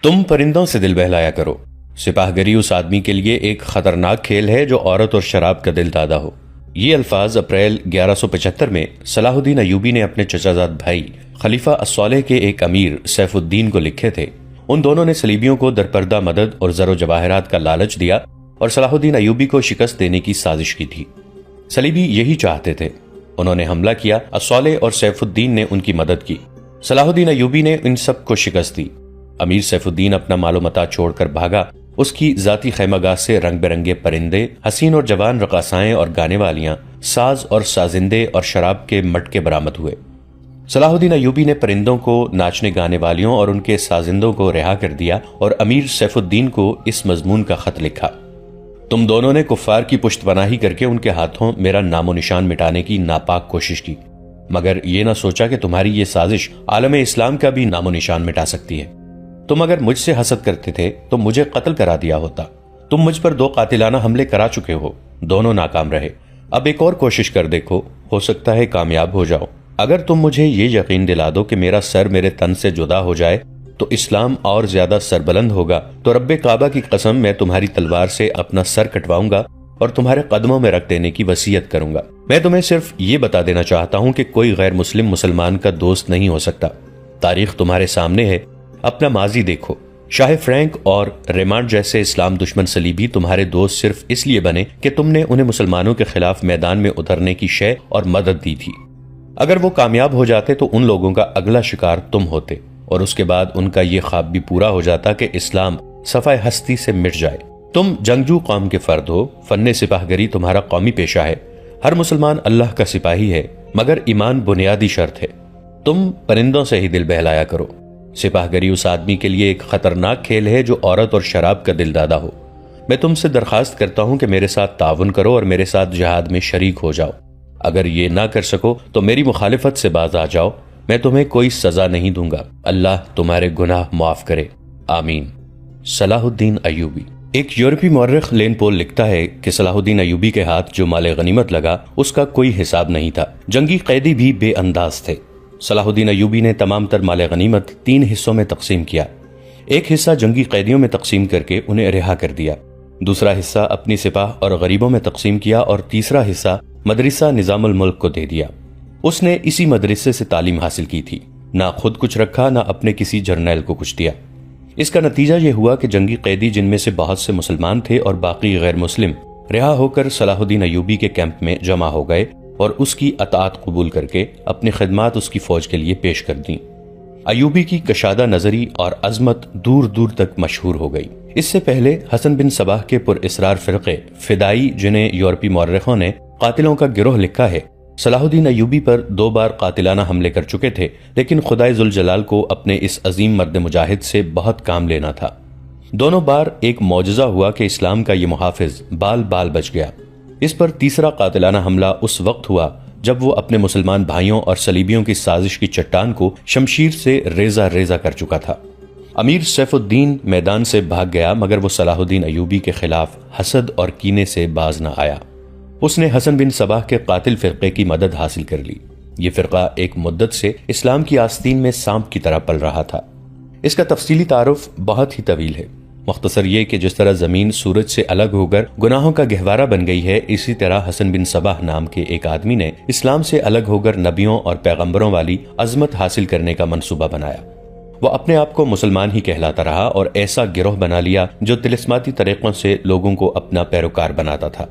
تم پرندوں سے دل بہلایا کرو، سپاہ گری اس آدمی کے لیے ایک خطرناک کھیل ہے جو عورت اور شراب کا دل دادا ہو۔ یہ الفاظ اپریل 1175 میں صلاح الدین ایوبی نے اپنے چچا زاد بھائی خلیفہ الصالح کے ایک امیر سیف الدین کو لکھے تھے۔ ان دونوں نے صلیبیوں کو درپردہ مدد اور زر و جواہرات کا لالچ دیا اور صلاح الدین ایوبی کو شکست دینے کی سازش کی تھی۔ صلیبی یہی چاہتے تھے۔ انہوں نے حملہ کیا، الصالح اور سیف الدین نے ان کی مدد کی۔ صلاح الدین ایوبی نے ان سب کو شکست دی۔ امیر سیف الدین اپنا مال و متاع چھوڑ کر بھاگا۔ اس کی ذاتی خیمہ گاہ سے رنگ برنگے پرندے، حسین اور جوان رقاصائیں اور گانے والیاں، ساز اور سازندے اور شراب کے مٹکے برآمد ہوئے۔ صلاح الدین ایوبی نے پرندوں کو، ناچنے گانے والیوں اور ان کے سازندوں کو رہا کر دیا اور امیر سیف الدین کو اس مضمون کا خط لکھا: تم دونوں نے کفار کی پشت پناہی کر کے ان کے ہاتھوں میرا نام و نشان مٹانے کی ناپاک کوشش کی، مگر یہ نہ سوچا کہ تمہاری یہ سازش عالم اسلام کا بھی نام و نشان مٹا سکتی ہے۔ تم اگر مجھ سے حسد کرتے تھے تو مجھے قتل کرا دیا ہوتا۔ تم مجھ پر 2 قاتلانہ حملے کرا چکے ہو، دونوں ناکام رہے۔ اب ایک اور کوشش کر دیکھو، ہو سکتا ہے کامیاب ہو جاؤ۔ اگر تم مجھے یہ یقین دلا دو کہ میرا سر میرے تن سے جدا ہو جائے تو اسلام اور زیادہ سربلند ہوگا، تو رب کعبہ کی قسم میں تمہاری تلوار سے اپنا سر کٹواؤں گا اور تمہارے قدموں میں رکھ دینے کی وصیت کروں گا۔ میں تمہیں صرف یہ بتا دینا چاہتا ہوں کہ کوئی غیر مسلم مسلمان کا دوست نہیں ہو سکتا۔ تاریخ تمہارے سامنے ہے، اپنا ماضی دیکھو۔ شاہ فرینک اور ریمانڈ جیسے اسلام دشمن صلیبی تمہارے دوست صرف اس لیے بنے کہ تم نے انہیں مسلمانوں کے خلاف میدان میں اترنے کی شے اور مدد دی تھی۔ اگر وہ کامیاب ہو جاتے تو ان لوگوں کا اگلا شکار تم ہوتے، اور اس کے بعد ان کا یہ خواب بھی پورا ہو جاتا کہ اسلام صفحہ ہستی سے مٹ جائے۔ تم جنگجو قوم کے فرد ہو، فن سپاہ گری تمہارا قومی پیشہ ہے۔ ہر مسلمان اللہ کا سپاہی ہے، مگر ایمان بنیادی شرط ہے۔ تم پرندوں سے ہی دل بہلایا کرو۔ سپاہ گری اس آدمی کے لیے ایک خطرناک کھیل ہے جو عورت اور شراب کا دل دادا ہو۔ میں تم سے درخواست کرتا ہوں کہ میرے ساتھ تعاون کرو اور میرے ساتھ جہاد میں شریک ہو جاؤ۔ اگر یہ نہ کر سکو تو میری مخالفت سے باز آ جاؤ، میں تمہیں کوئی سزا نہیں دوں گا۔ اللہ تمہارے گناہ معاف کرے، آمین۔ صلاح الدین ایوبی۔ ایک یورپی مورخ لین پول لکھتا ہے کہ صلاح الدین ایوبی کے ہاتھ جو مال غنیمت لگا اس کا کوئی حساب نہیں تھا۔ جنگی قیدی بھی بے انداز تھے۔ صلاح الدین ایوبی نے تمام تر مال غنیمت 3 حصوں میں تقسیم کیا۔ ایک حصہ جنگی قیدیوں میں تقسیم کر کے انہیں رہا کر دیا، دوسرا حصہ اپنی سپاہ اور غریبوں میں تقسیم کیا اور تیسرا حصہ مدرسہ نظام الملک کو دے دیا۔ اس نے اسی مدرسے سے تعلیم حاصل کی تھی، نہ خود کچھ رکھا نہ اپنے کسی جرنیل کو کچھ دیا۔ اس کا نتیجہ یہ ہوا کہ جنگی قیدی جن میں سے بہت سے مسلمان تھے اور باقی غیر مسلم رہا ہو کر صلاح الدین ایوبی کے کیمپ میں جمع ہو گئے اور اس کی اطاعت قبول کر کے اپنی خدمات اس کی فوج کے لیے پیش کر دیں۔ ایوبی کی کشادہ نظری اور عظمت دور دور تک مشہور ہو گئی۔ اس سے پہلے حسن بن صباح کے پر اسرار فرقے فدائی، جنہیں یورپی مورخوں نے قاتلوں کا گروہ لکھا ہے، صلاح الدین ایوبی پر 2 بار قاتلانہ حملے کر چکے تھے، لیکن خدائے ذوالجلال کو اپنے اس عظیم مرد مجاہد سے بہت کام لینا تھا۔ دونوں بار ایک معجزہ ہوا کہ اسلام کا یہ محافظ بال بال بچ گیا۔ اس پر تیسرا قاتلانہ حملہ اس وقت ہوا جب وہ اپنے مسلمان بھائیوں اور صلیبیوں کی سازش کی چٹان کو شمشیر سے ریزہ ریزہ کر چکا تھا۔ امیر سیف الدین میدان سے بھاگ گیا، مگر وہ صلاح الدین ایوبی کے خلاف حسد اور کینے سے باز نہ آیا۔ اس نے حسن بن صباح کے قاتل فرقے کی مدد حاصل کر لی۔ یہ فرقہ ایک مدت سے اسلام کی آستین میں سانپ کی طرح پل رہا تھا۔ اس کا تفصیلی تعارف بہت ہی طویل ہے۔ مختصر یہ کہ جس طرح زمین سورج سے الگ ہو کر گناہوں کا گہوارہ بن گئی ہے، اسی طرح حسن بن صباح نام کے ایک آدمی نے اسلام سے الگ ہو کر نبیوں اور پیغمبروں والی عظمت حاصل کرنے کا منصوبہ بنایا۔ وہ اپنے آپ کو مسلمان ہی کہلاتا رہا اور ایسا گروہ بنا لیا جو طلسماتی طریقوں سے لوگوں کو اپنا پیروکار بناتا تھا۔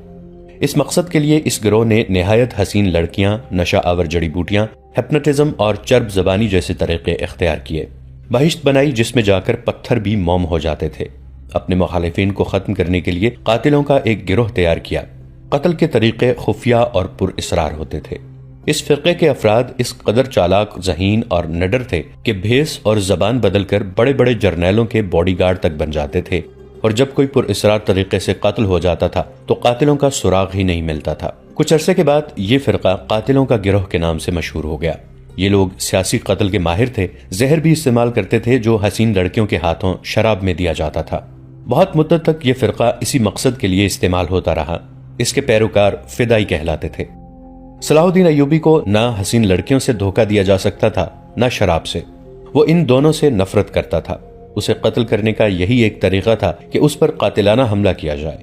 اس مقصد کے لیے اس گروہ نے نہایت حسین لڑکیاں، نشہ آور جڑی بوٹیاں، ہپنوٹزم اور چرب زبانی جیسے طریقے اختیار کیے۔ بہشت بنائی جس میں جا کر پتھر بھی موم ہو جاتے تھے۔ اپنے مخالفین کو ختم کرنے کے لیے قاتلوں کا ایک گروہ تیار کیا۔ قتل کے طریقے خفیہ اور پر اسرار ہوتے تھے۔ اس فرقے کے افراد اس قدر چالاک، ذہین اور نڈر تھے کہ بھیس اور زبان بدل کر بڑے بڑے جرنیلوں کے باڈی گارڈ تک بن جاتے تھے، اور جب کوئی پر اسرار طریقے سے قتل ہو جاتا تھا تو قاتلوں کا سراغ ہی نہیں ملتا تھا۔ کچھ عرصے کے بعد یہ فرقہ قاتلوں کا گروہ کے نام سے مشہور ہو گیا۔ یہ لوگ سیاسی قتل کے ماہر تھے، زہر بھی استعمال کرتے تھے جو حسین لڑکیوں کے ہاتھوں شراب میں دیا جاتا تھا۔ بہت مدت تک یہ فرقہ اسی مقصد کے لیے استعمال ہوتا رہا۔ اس کے پیروکار فدائی کہلاتے تھے۔ صلاح الدین ایوبی کو نہ حسین لڑکیوں سے دھوکہ دیا جا سکتا تھا، نہ شراب سے۔ وہ ان دونوں سے نفرت کرتا تھا۔ اسے قتل کرنے کا یہی ایک طریقہ تھا کہ اس پر قاتلانہ حملہ کیا جائے۔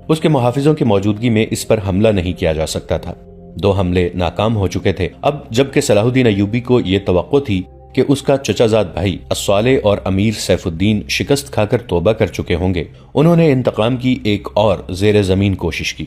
اس کے محافظوں کی موجودگی میں اس پر حملہ نہیں کیا جا سکتا تھا۔ 2 حملے ناکام ہو چکے تھے۔ اب جبکہ صلاح الدین ایوبی کو یہ توقع تھی کہ اس کا چچا زاد بھائی الصالح اور امیر سیف الدین شکست کھا کر توبہ کر چکے ہوں گے، انہوں نے انتقام کی ایک اور زیر زمین کوشش کی۔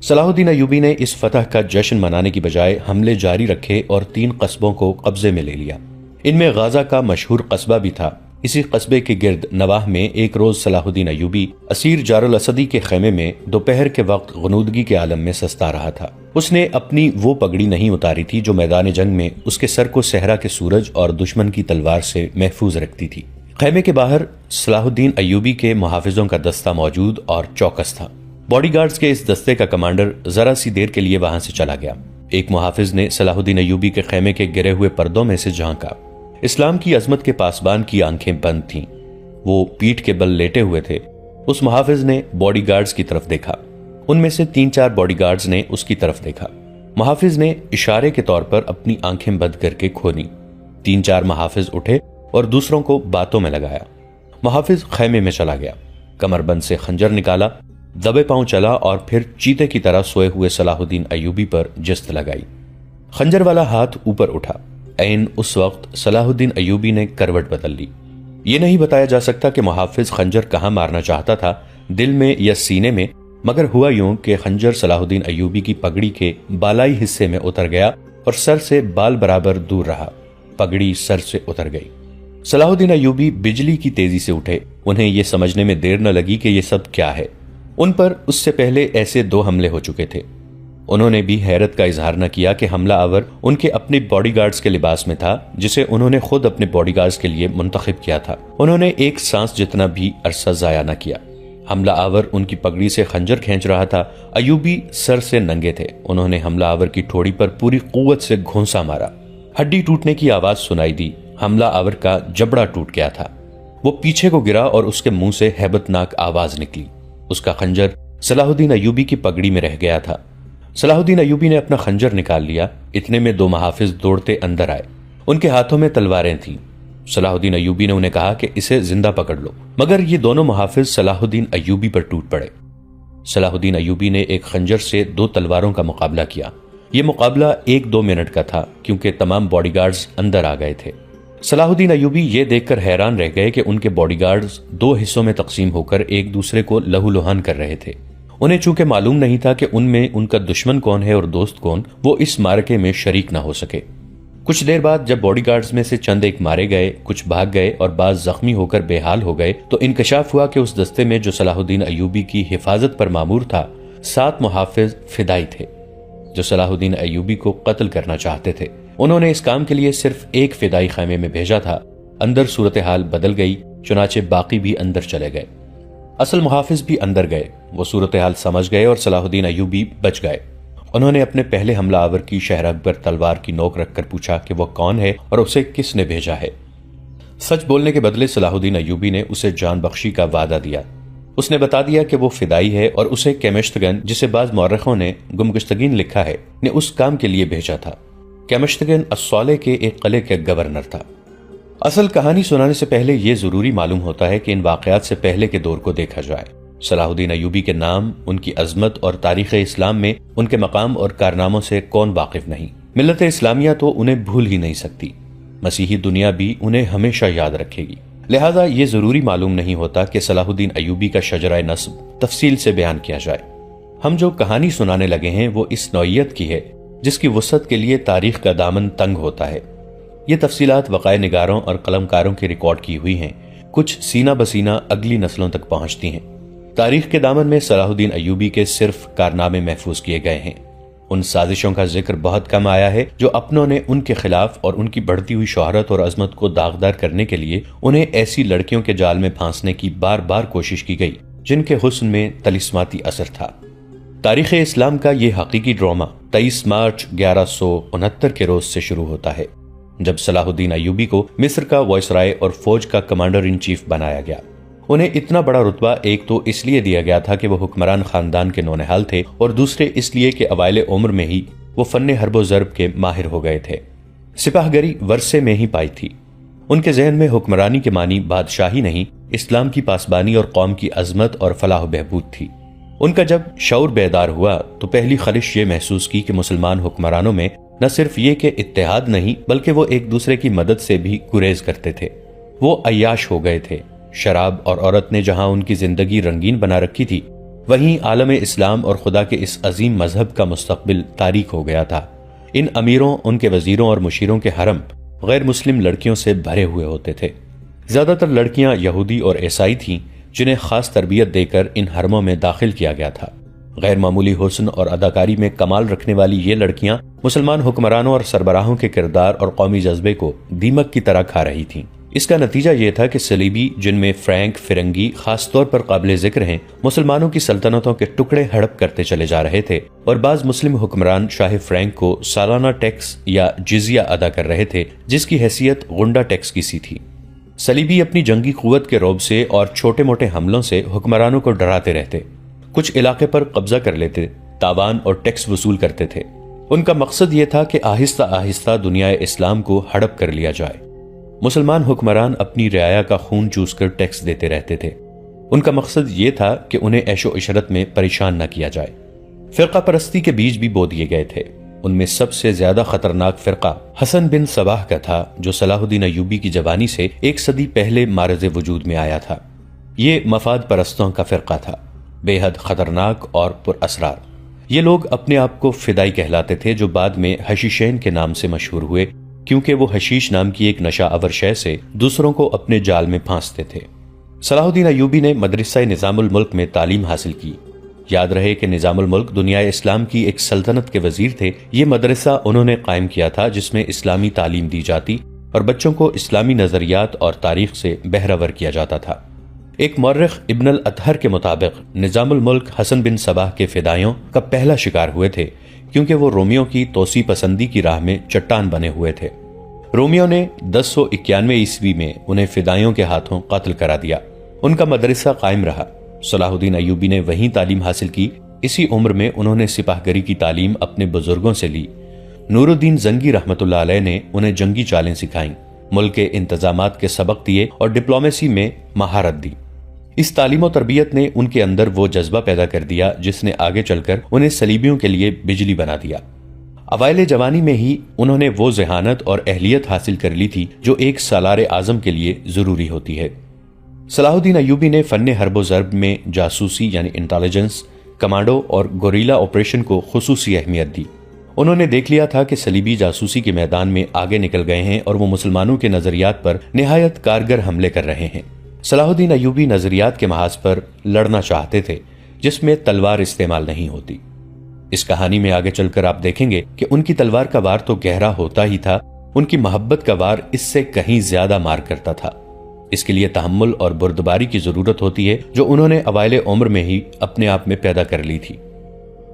صلاح الدین ایوبی نے اس فتح کا جشن منانے کی بجائے حملے جاری رکھے اور 3 قصبوں کو قبضے میں لے لیا۔ ان میں غازہ کا مشہور قصبہ بھی تھا۔ اسی قصبے کے گرد نواح میں ایک روز صلاح الدین ایوبی اسیر جار الاسدی کے خیمے میں دوپہر کے وقت غنودگی کے عالم میں سستا رہا تھا۔ اس نے اپنی وہ پگڑی نہیں اتاری تھی جو میدان جنگ میں اس کے سر کو صحرا کے سورج اور دشمن کی تلوار سے محفوظ رکھتی تھی۔ خیمے کے باہر صلاح الدین ایوبی کے محافظوں کا دستہ موجود اور چوکس تھا۔ باڈی گارڈز کے اس دستے کا کمانڈر ذرا سی دیر کے لیے وہاں سے چلا گیا۔ ایک محافظ نے صلاح الدین ایوبی کے خیمے کے گرے ہوئے پردوں میں سے جھانکا۔ اسلام کی عظمت کے پاسبان کی آنکھیں بند تھیں۔ وہ پیٹھ کے بل لیٹے ہوئے تھے۔ اس محافظ نے باڈی گارڈز کی طرف دیکھا۔ ان میں سے 3-4 باڈی گارڈز نے اس کی طرف دیکھا۔ محافظ نے اشارے کے طور پر اپنی آنکھیں بند کر کے کھولی۔ 3-4 محافظ اٹھے اور دوسروں کو باتوں میں لگایا۔ محافظ خیمے میں چلا گیا، کمر بند سے خنجر نکالا، دبے پاؤں چلا اور پھر چیتے کی طرح سوئے ہوئے صلاح الدین ایوبی پر جست لگائی۔ خنجر والا ہاتھ اوپر اٹھا۔ عین اس وقت صلاح الدین ایوبی نے کروٹ بدل لی۔ یہ نہیں بتایا جا سکتا کہ محافظ خنجر کہاں مارنا چاہتا تھا، دل میں یا سینے میں، مگر ہوا یوں کہ خنجر صلاح الدین ایوبی کی پگڑی کے بالائی حصے میں اتر گیا اور سر سے بال برابر دور رہا۔ پگڑی سر سے اتر گئی۔ صلاح الدین ایوبی بجلی کی تیزی سے اٹھے۔ انہیں یہ سمجھنے میں دیر نہ لگی کہ یہ سب کیا ہے۔ ان پر اس سے پہلے ایسے 2 حملے ہو چکے تھے۔ انہوں نے بھی حیرت کا اظہار نہ کیا کہ حملہ آور ان کے اپنے باڈی گارڈز کے لباس میں تھا، جسے انہوں نے خود اپنے باڈی گارڈز کے لیے منتخب کیا تھا۔ انہوں نے ایک سانس جتنا بھی عرصہ ضائع نہ کیا۔ حملہ آور ان کی پگڑی سے خنجر کھینچ رہا تھا۔ ایوبی سر سے ننگے تھے۔ انہوں نے حملہ آور کی ٹھوڑی پر پوری قوت سے گھونسا مارا۔ ہڈی ٹوٹنے کی آواز سنائی دی۔ حملہ آور کا جبڑا ٹوٹ گیا تھا۔ وہ پیچھے کو گرا اور اس کے منہ سے ہیبت ناک آواز نکلی۔ اس کا خنجر صلاح الدین ایوبی کی پگڑی میں رہ گیا تھا۔ صلاح الدین ایوبی نے اپنا خنجر نکال لیا۔ اتنے میں 2 محافظ دوڑتے اندر آئے۔ ان کے ہاتھوں میں تلواریں تھیں۔ صلاح الدین ایوبی نے انہیں کہا کہ اسے زندہ پکڑ لو، مگر یہ دونوں محافظ صلاح الدین ایوبی پر ٹوٹ پڑے۔ صلاح الدین ایوبی نے ایک خنجر سے 2 تلواروں کا مقابلہ کیا۔ یہ مقابلہ 1-2 منٹ کا تھا، کیونکہ تمام باڈی گارڈز اندر آ گئے تھے۔ صلاح الدین ایوبی یہ دیکھ کر حیران رہ گئے کہ ان کے باڈی گارڈز 2 حصوں میں تقسیم ہو کر ایک دوسرے کو لہو لہان کر رہے تھے۔ انہیں چونکہ معلوم نہیں تھا کہ ان میں ان کا دشمن کون ہے اور دوست کون، وہ اس معرکے میں شریک نہ ہو سکے۔ کچھ دیر بعد جب باڈی گارڈز میں سے چند ایک مارے گئے، کچھ بھاگ گئے اور بعض زخمی ہو کر بے حال ہو گئے، تو انکشاف ہوا کہ اس دستے میں جو صلاح الدین ایوبی کی حفاظت پر مامور تھا، 7 محافظ فدائی تھے جو صلاح الدین ایوبی کو قتل کرنا چاہتے تھے۔ انہوں نے اس کام کے لیے صرف ایک فدائی خیمے میں بھیجا تھا۔ اندر صورتحال بدل گئی، چنانچہ باقی بھی اندر چلے گئے۔ اصل محافظ بھی اندر گئے۔ وہ صورتحال سمجھ گئے اور صلاح الدین ایوبی بچ گئے۔ انہوں نے اپنے پہلے حملہ آور کی شہرگ پر تلوار کی نوک رکھ کر پوچھا کہ وہ کون ہے اور اسے کس نے بھیجا ہے۔ سچ بولنے کے بدلے صلاح الدین ایوبی نے اسے جان بخشی کا وعدہ دیا۔ اس نے بتا دیا کہ وہ فدائی ہے اور اسے کیمشتگن، جسے بعض مورخوں نے گمگشتگین لکھا ہے، نے اس کام کے لیے بھیجا تھا۔ کیمشتگن الصالح کے ایک قلعے کا گورنر تھا۔ اصل کہانی سنانے سے پہلے یہ ضروری معلوم ہوتا ہے کہ ان واقعات سے پہلے کے دور کو دیکھا جائے۔ صلاح الدین ایوبی کے نام، ان کی عظمت اور تاریخ اسلام میں ان کے مقام اور کارناموں سے کون واقف نہیں؟ ملت اسلامیہ تو انہیں بھول ہی نہیں سکتی۔ مسیحی دنیا بھی انہیں ہمیشہ یاد رکھے گی۔ لہٰذا یہ ضروری معلوم نہیں ہوتا کہ صلاح الدین ایوبی کا شجرہ نسب تفصیل سے بیان کیا جائے۔ ہم جو کہانی سنانے لگے ہیں وہ اس نوعیت کی ہے جس کی وسعت کے لیے تاریخ کا دامن تنگ ہوتا ہے۔ یہ تفصیلات وقائع نگاروں اور قلمکاروں کی ریکارڈ کی ہوئی ہیں، کچھ سینہ بسینہ اگلی نسلوں تک پہنچتی ہیں۔ تاریخ کے دامن میں صلاح الدین ایوبی کے صرف کارنامے محفوظ کیے گئے ہیں۔ ان سازشوں کا ذکر بہت کم آیا ہے جو اپنوں نے ان کے خلاف اور ان کی بڑھتی ہوئی شہرت اور عظمت کو داغدار کرنے کے لیے انہیں ایسی لڑکیوں کے جال میں پھانسنے کی بار بار کوشش کی گئی جن کے حسن میں طلسماتی اثر تھا۔ تاریخ اسلام کا یہ حقیقی ڈرامہ 23 مارچ 1169 کے روز سے شروع ہوتا ہے جب صلاح الدین ایوبی کو مصر کا وائسرائے اور فوج کا کمانڈر ان چیف بنایا گیا۔ انہیں اتنا بڑا رتبہ ایک تو اس لیے دیا گیا تھا کہ وہ حکمران خاندان کے نونہال تھے، اور دوسرے اس لیے کہ اوائل عمر میں ہی وہ فن حرب و ضرب کے ماہر ہو گئے تھے۔ سپاہ گری ورثے میں ہی پائی تھی۔ ان کے ذہن میں حکمرانی کے معنی بادشاہی نہیں، اسلام کی پاسبانی اور قوم کی عظمت اور فلاح و بہبود تھی۔ ان کا جب شعور بیدار ہوا تو پہلی خلش یہ محسوس کی کہ مسلمان حکمرانوں میں نہ صرف یہ کہ اتحاد نہیں بلکہ وہ ایک دوسرے کی مدد سے بھی گریز کرتے تھے۔ وہ عیاش ہو گئے تھے۔ شراب اور عورت نے جہاں ان کی زندگی رنگین بنا رکھی تھی، وہیں عالم اسلام اور خدا کے اس عظیم مذہب کا مستقبل تاریک ہو گیا تھا۔ ان امیروں، ان کے وزیروں اور مشیروں کے حرم غیر مسلم لڑکیوں سے بھرے ہوئے ہوتے تھے۔ زیادہ تر لڑکیاں یہودی اور عیسائی تھیں جنہیں خاص تربیت دے کر ان حرموں میں داخل کیا گیا تھا۔ غیر معمولی حسن اور اداکاری میں کمال رکھنے والی یہ لڑکیاں مسلمان حکمرانوں اور سربراہوں کے کردار اور قومی جذبے کو دیمک کی طرح کھا رہی تھیں۔ اس کا نتیجہ یہ تھا کہ صلیبی، جن میں فرینک، فرنگی خاص طور پر قابل ذکر ہیں، مسلمانوں کی سلطنتوں کے ٹکڑے ہڑپ کرتے چلے جا رہے تھے، اور بعض مسلم حکمران شاہ فرینک کو سالانہ ٹیکس یا جزیہ ادا کر رہے تھے، جس کی حیثیت غنڈہ ٹیکس کی سی تھی۔ صلیبی اپنی جنگی قوت کے رعب سے اور چھوٹے موٹے حملوں سے حکمرانوں کو ڈراتے رہتے، کچھ علاقے پر قبضہ کر لیتے، تاوان اور ٹیکس وصول کرتے تھے۔ ان کا مقصد یہ تھا کہ آہستہ آہستہ دنیا اسلام کو ہڑپ کر لیا جائے۔ مسلمان حکمران اپنی رعایا کا خون چوس کر ٹیکس دیتے رہتے تھے۔ ان کا مقصد یہ تھا کہ انہیں عیش و عشرت میں پریشان نہ کیا جائے۔ فرقہ پرستی کے بیج بھی بو دیے گئے تھے۔ ان میں سب سے زیادہ خطرناک فرقہ حسن بن صباح کا تھا، جو صلاح الدین ایوبی کی جوانی سے ایک صدی پہلے معرض وجود میں آیا تھا۔ یہ مفاد پرستوں کا فرقہ تھا، بے حد خطرناک اور پر اسرار۔ یہ لوگ اپنے آپ کو فدائی کہلاتے تھے، جو بعد میں حشیشین کے نام سے مشہور ہوئے، کیونکہ وہ حشیش نام کی ایک نشہ آور شے سے دوسروں کو اپنے جال میں پھانستے تھے۔ صلاح الدین ایوبی نے مدرسہ نظام الملک میں تعلیم حاصل کی۔ یاد رہے کہ نظام الملک دنیا اسلام کی ایک سلطنت کے وزیر تھے۔ یہ مدرسہ انہوں نے قائم کیا تھا جس میں اسلامی تعلیم دی جاتی اور بچوں کو اسلامی نظریات اور تاریخ سے بہرور کیا جاتا تھا۔ ایک مورخ ابن الاطہر کے مطابق نظام الملک حسن بن صباح کے فدائیوں کا پہلا شکار ہوئے تھے، کیونکہ وہ رومیوں کی توسیع پسندی کی راہ میں چٹان بنے ہوئے تھے۔ رومیوں نے 1091 عیسوی میں انہیں فدائیوں کے ہاتھوں قتل کرا دیا۔ ان کا مدرسہ قائم رہا۔ صلاح الدین ایوبی نے وہیں تعلیم حاصل کی۔ اسی عمر میں انہوں نے سپاہ گری کی تعلیم اپنے بزرگوں سے لی۔ نور الدین زنگی رحمۃ اللہ علیہ نے انہیں جنگی چالیں سکھائیں، ملک کے انتظامات کے سبق دیے اور ڈپلومیسی میں مہارت دی۔ اس تعلیم و تربیت نے ان کے اندر وہ جذبہ پیدا کر دیا جس نے آگے چل کر انہیں صلیبیوں کے لیے بجلی بنا دیا۔ اوائل جوانی میں ہی انہوں نے وہ ذہانت اور اہلیت حاصل کر لی تھی جو ایک سالار اعظم کے لیے ضروری ہوتی ہے۔ صلاح الدین ایوبی نے فن حرب و ضرب میں جاسوسی یعنی انٹیلیجنس، کمانڈو اور گوریلا آپریشن کو خصوصی اہمیت دی۔ انہوں نے دیکھ لیا تھا کہ صلیبی جاسوسی کے میدان میں آگے نکل گئے ہیں اور وہ مسلمانوں کے نظریات پر نہایت کارگر حملے کر رہے ہیں۔ صلاح الدین ایوبی نظریات کے محاذ پر لڑنا چاہتے تھے جس میں تلوار استعمال نہیں ہوتی۔ اس کہانی میں آگے چل کر آپ دیکھیں گے کہ ان کی تلوار کا وار تو گہرا ہوتا ہی تھا، ان کی محبت کا وار اس سے کہیں زیادہ مار کرتا تھا۔ اس کے لیے تحمل اور بردباری کی ضرورت ہوتی ہے جو انہوں نے اوائل عمر میں ہی اپنے آپ میں پیدا کر لی تھی۔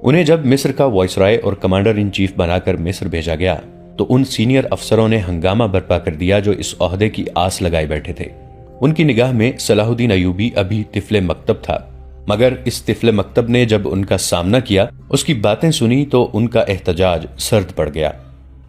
انہیں جب مصر کا وائس رائے اور کمانڈر ان چیف بنا کر مصر بھیجا گیا تو ان سینئر افسروں نے ہنگامہ برپا کر دیا جو اس عہدے کی آس لگائے بیٹھے تھے۔ ان کی نگاہ میں صلاح الدین ایوبی ابھی طفل مکتب تھا، مگر اس طفل مکتب نے جب ان کا سامنا کیا، اس کی باتیں سنی تو ان کا احتجاج سرد پڑ گیا۔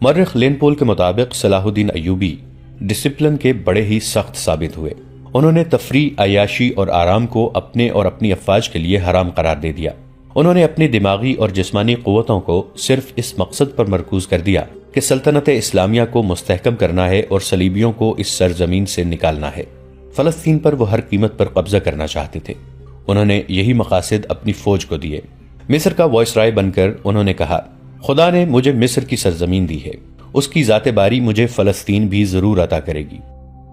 مورخ لین پول کے مطابق صلاح الدین ایوبی ڈسپلن کے بڑے ہی سخت ثابت ہوئے۔ انہوں نے تفریح، عیاشی اور آرام کو اپنے اور اپنی افواج کے لیے حرام قرار دے دیا۔ انہوں نے اپنی دماغی اور جسمانی قوتوں کو صرف اس مقصد پر مرکوز کر دیا کہ سلطنت اسلامیہ کو مستحکم کرنا ہے اور صلیبیوں کو اس سرزمین سے نکالنا ہے۔ فلسطین پر وہ ہر قیمت پر قبضہ کرنا چاہتے تھے۔ انہوں نے یہی مقاصد اپنی فوج کو دیے۔ مصر کا وائس رائے بن کر انہوں نے کہا، خدا نے مجھے مصر کی سرزمین دی ہے، اس کی ذات باری مجھے فلسطین بھی ضرور عطا کرے گی۔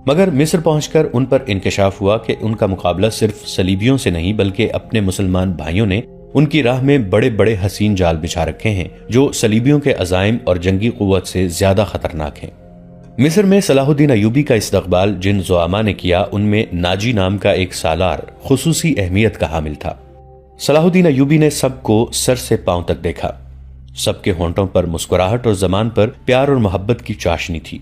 مگر مصر پہنچ کر ان پر انکشاف ہوا کہ ان کا مقابلہ صرف صلیبیوں سے نہیں بلکہ اپنے مسلمان بھائیوں نے ان کی راہ میں بڑے بڑے حسین جال بچھا رکھے ہیں جو صلیبیوں کے عزائم اور جنگی قوت سے زیادہ خطرناک ہیں۔ مصر میں صلاح الدین ایوبی کا استقبال جن زعماء نے کیا ان میں ناجی نام کا ایک سالار خصوصی اہمیت کا حامل تھا۔ صلاح الدین ایوبی نے سب کو سر سے پاؤں تک دیکھا۔ سب کے ہونٹوں پر مسکراہٹ اور زبان پر پیار اور محبت کی چاشنی تھی۔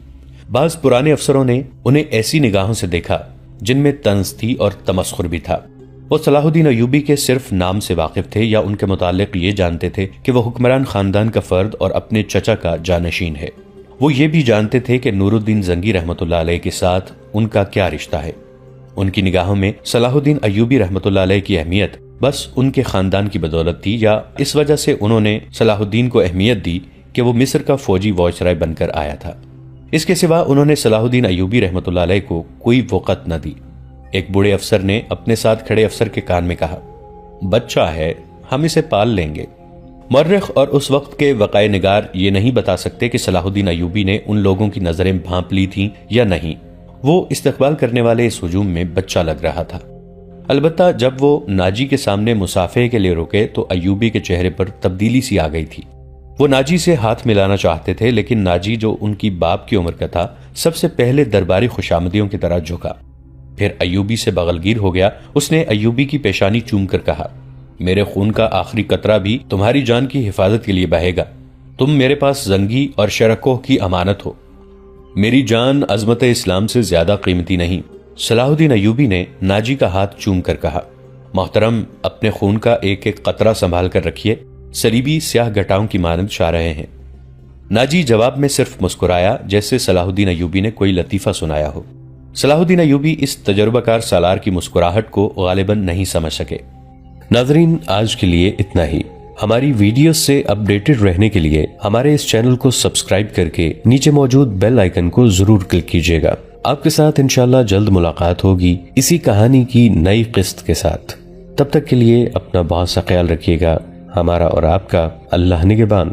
بعض پرانے افسروں نے انہیں ایسی نگاہوں سے دیکھا جن میں طنز تھی اور تمسخر بھی تھا۔ وہ صلاح الدین ایوبی کے صرف نام سے واقف تھے یا ان کے متعلق یہ جانتے تھے کہ وہ حکمران خاندان کا فرد اور اپنے چچا کا جانشین ہے۔ وہ یہ بھی جانتے تھے کہ نور الدین زنگی رحمۃ اللہ علیہ کے ساتھ ان کا کیا رشتہ ہے۔ ان کی نگاہوں میں صلاح الدین ایوبی رحمۃ اللہ علیہ کی اہمیت بس ان کے خاندان کی بدولت تھی، یا اس وجہ سے انہوں نے صلاح الدین کو اہمیت دی کہ وہ مصر کا فوجی وائسرائے بن کر آیا تھا۔ اس کے سوا انہوں نے صلاح الدین ایوبی رحمۃ اللہ علیہ کو کوئی وقت نہ دی۔ ایک بوڑھے افسر نے اپنے ساتھ کھڑے افسر کے کان میں کہا، بچہ ہے، ہم اسے پال لیں گے۔ مورخ اور اس وقت کے وقائع نگار یہ نہیں بتا سکتے کہ صلاح الدین ایوبی نے ان لوگوں کی نظریں بھانپ لی تھیں یا نہیں، وہ استقبال کرنے والے اس ہجوم میں بچہ لگ رہا تھا۔ البتہ جب وہ ناجی کے سامنے مصافحے کے لیے رکے تو ایوبی کے چہرے پر تبدیلی سی آ گئی تھی۔ وہ ناجی سے ہاتھ ملانا چاہتے تھے، لیکن ناجی جو ان کی باپ کی عمر کا تھا سب سے پہلے درباری خوشامدیوں کی طرح جھکا، پھر ایوبی سے بغلگیر ہو گیا۔ اس نے ایوبی کی پیشانی چوم کر کہا، میرے خون کا آخری قطرہ بھی تمہاری جان کی حفاظت کے لیے بہے گا۔ تم میرے پاس زنگی اور شرکوہ کی امانت ہو، میری جان عظمت اسلام سے زیادہ قیمتی نہیں۔ صلاح الدین ایوبی نے ناجی کا ہاتھ چوم کر کہا، محترم، اپنے خون کا ایک ایک قطرہ سنبھال کر رکھیے، صلیبی سیاہ گھٹاؤں کی مانند چھا رہے ہیں۔ ناجی جواب میں صرف مسکرایا، جیسے صلاح الدین ایوبی نے کوئی لطیفہ سنایا ہو۔ صلاح الدین ایوبی اس تجربہ کار سالار کی مسکراہٹ کو غالباً نہیں سمجھ سکے۔ ناظرین، آج کے لیے اتنا ہی۔ ہماری ویڈیوز سے اپڈیٹڈ رہنے کے لیے ہمارے اس چینل کو سبسکرائب کر کے نیچے موجود بیل آئیکن کو ضرور کلک کیجیے گا۔ آپ کے ساتھ انشاءاللہ جلد ملاقات ہوگی اسی کہانی کی نئی قسط کے ساتھ۔ تب تک کے لیے اپنا بہت سا خیال رکھیے گا۔ ہمارا اور آپ کا اللہ نگہبان۔